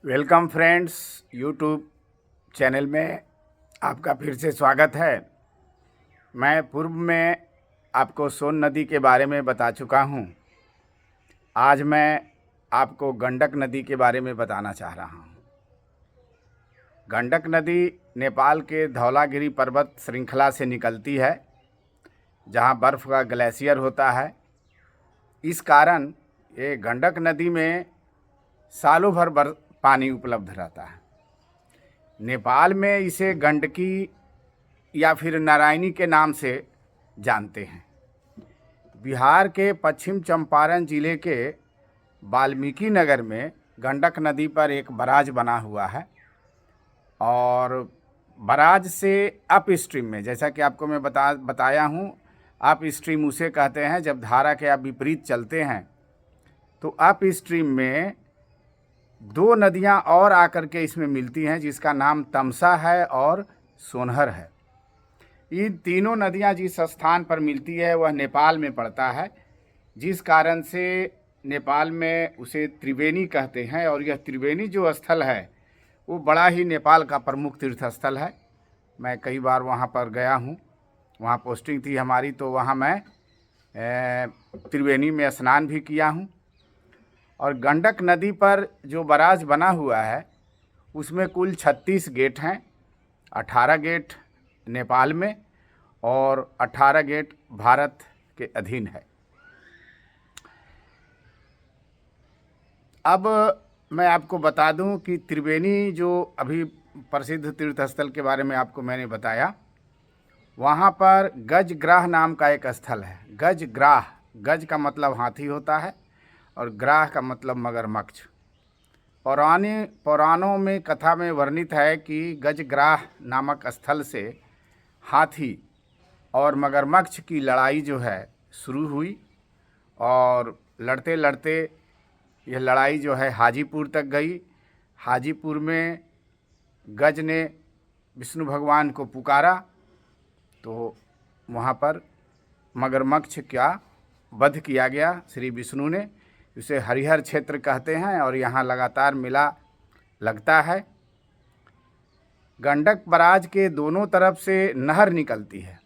Welcome friends, YouTube channel में आपका फिर से स्वागत है। मैं पूर्व में आपको सोन नदी के बारे में बता चुका हूँ। आज मैं आपको गंडक नदी के बारे में बताना चाह रहा हूँ। गंडक नदी नेपाल के धौलागिरी पर्वत श्रृंखला से निकलती है, जहाँ बर्फ़ का ग्लेशियर होता है। इस कारण ये गंडक नदी में सालों भर पानी उपलब्ध रहता है। नेपाल में इसे गंडकी या फिर नारायणी के नाम से जानते हैं। बिहार के पश्चिम चंपारण जिले के वाल्मीकि नगर में गंडक नदी पर एक बराज बना हुआ है और बराज से अप स्ट्रीम में, जैसा कि आपको मैं बताया हूँ, अप स्ट्रीम उसे कहते हैं जब धारा के आप विपरीत चलते हैं। तो अप स्ट्रीम में दो नदियाँ और आकर के इसमें मिलती हैं, जिसका नाम तमसा है और सोनहर है। इन तीनों नदियाँ जिस स्थान पर मिलती है वह नेपाल में पड़ता है, जिस कारण से नेपाल में उसे त्रिवेणी कहते हैं। और यह त्रिवेणी जो स्थल है वो बड़ा ही नेपाल का प्रमुख तीर्थ स्थल है। मैं कई बार वहाँ पर गया हूँ, वहाँ पोस्टिंग थी हमारी, तो वहाँ मैं त्रिवेणी में स्नान भी किया हूँ। और गंडक नदी पर जो बराज बना हुआ है उसमें कुल 36 गेट हैं। 18 गेट नेपाल में और 18 गेट भारत के अधीन है। अब मैं आपको बता दूं कि त्रिवेणी जो अभी प्रसिद्ध तीर्थ स्थल के बारे में आपको मैंने बताया, वहाँ पर गजग्राह नाम का एक स्थल है। गजग्राह, गज का मतलब हाथी होता है और ग्राह का मतलब मगरमच्छ। पुराणों में कथा में वर्णित है कि गजग्राह नामक स्थल से हाथी और मगरमच्छ की लड़ाई जो है शुरू हुई और लड़ते लड़ते यह लड़ाई जो है हाजीपुर तक गई। हाजीपुर में गज ने विष्णु भगवान को पुकारा तो वहाँ पर मगरमच्छ का वध किया गया श्री विष्णु ने। इसे हरिहर क्षेत्र कहते हैं और यहाँ लगातार मेला लगता है। गंडक बराज के दोनों तरफ से नहर निकलती है,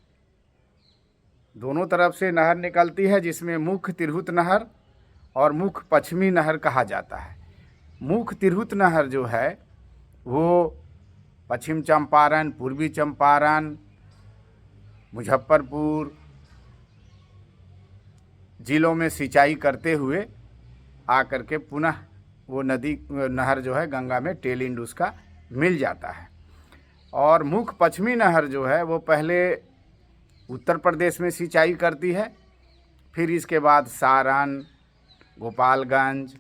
दोनों तरफ से नहर निकलती है, जिसमें मुख्य तिरहुत नहर और मुख्य पश्चिमी नहर कहा जाता है। मुख्य तिरहुत नहर जो है वो पश्चिम चंपारण, पूर्वी चंपारण, मुजफ्फरपुर जिलों में सिंचाई करते हुए आकर के पुनः वो नहर जो है गंगा में टेल एंड उसका मिल जाता है। और मुख्य पश्चिमी नहर जो है वो पहले उत्तर प्रदेश में सिंचाई करती है, फिर इसके बाद सारण, गोपालगंज,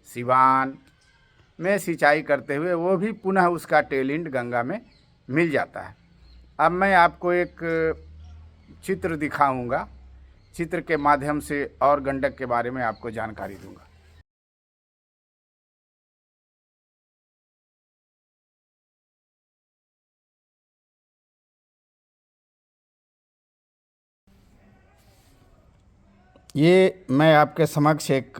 सिवान में सिंचाई करते हुए वो भी पुनः उसका टेल एंड गंगा में मिल जाता है। अब मैं आपको एक चित्र दिखाऊंगा, चित्र के माध्यम से और गंडक के बारे में आपको जानकारी दूंगा। ये मैं आपके समक्ष एक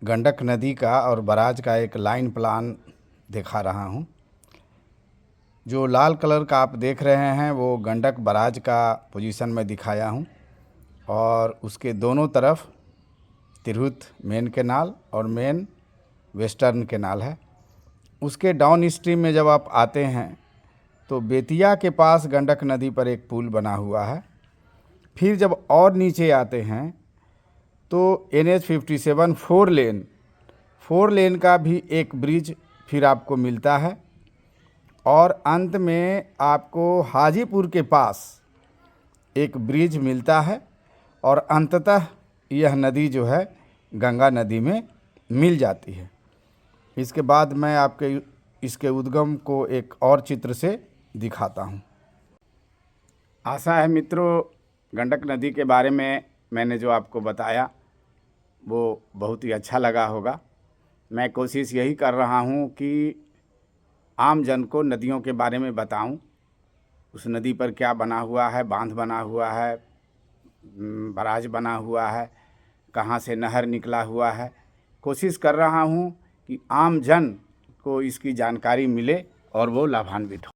गंडक नदी का और बराज का एक लाइन प्लान दिखा रहा हूँ। जो लाल कलर का आप देख रहे हैं वो गंडक बराज का पोजीशन में दिखाया हूँ और उसके दोनों तरफ तिरहुत मेन कैनाल और मेन वेस्टर्न कैनाल है। उसके डाउन स्ट्रीम में जब आप आते हैं तो बेतिया के पास गंडक नदी पर एक पुल बना हुआ है। फिर जब और नीचे आते हैं तो NH-57 फोर लेन का भी एक ब्रिज फिर आपको मिलता है और अंत में आपको हाजीपुर के पास एक ब्रिज मिलता है और अंततः यह नदी जो है गंगा नदी में मिल जाती है। इसके बाद मैं आपके इसके उद्गम को एक और चित्र से दिखाता हूँ। आशा है मित्रों, गंडक नदी के बारे में मैंने जो आपको बताया वो बहुत ही अच्छा लगा होगा। मैं कोशिश यही कर रहा हूँ कि आम जन को नदियों के बारे में बताऊं, उस नदी पर क्या बना हुआ है, बांध बना हुआ है, बराज बना हुआ है, कहाँ से नहर निकला हुआ है। कोशिश कर रहा हूँ कि आम जन को इसकी जानकारी मिले और वो लाभान्वित हो।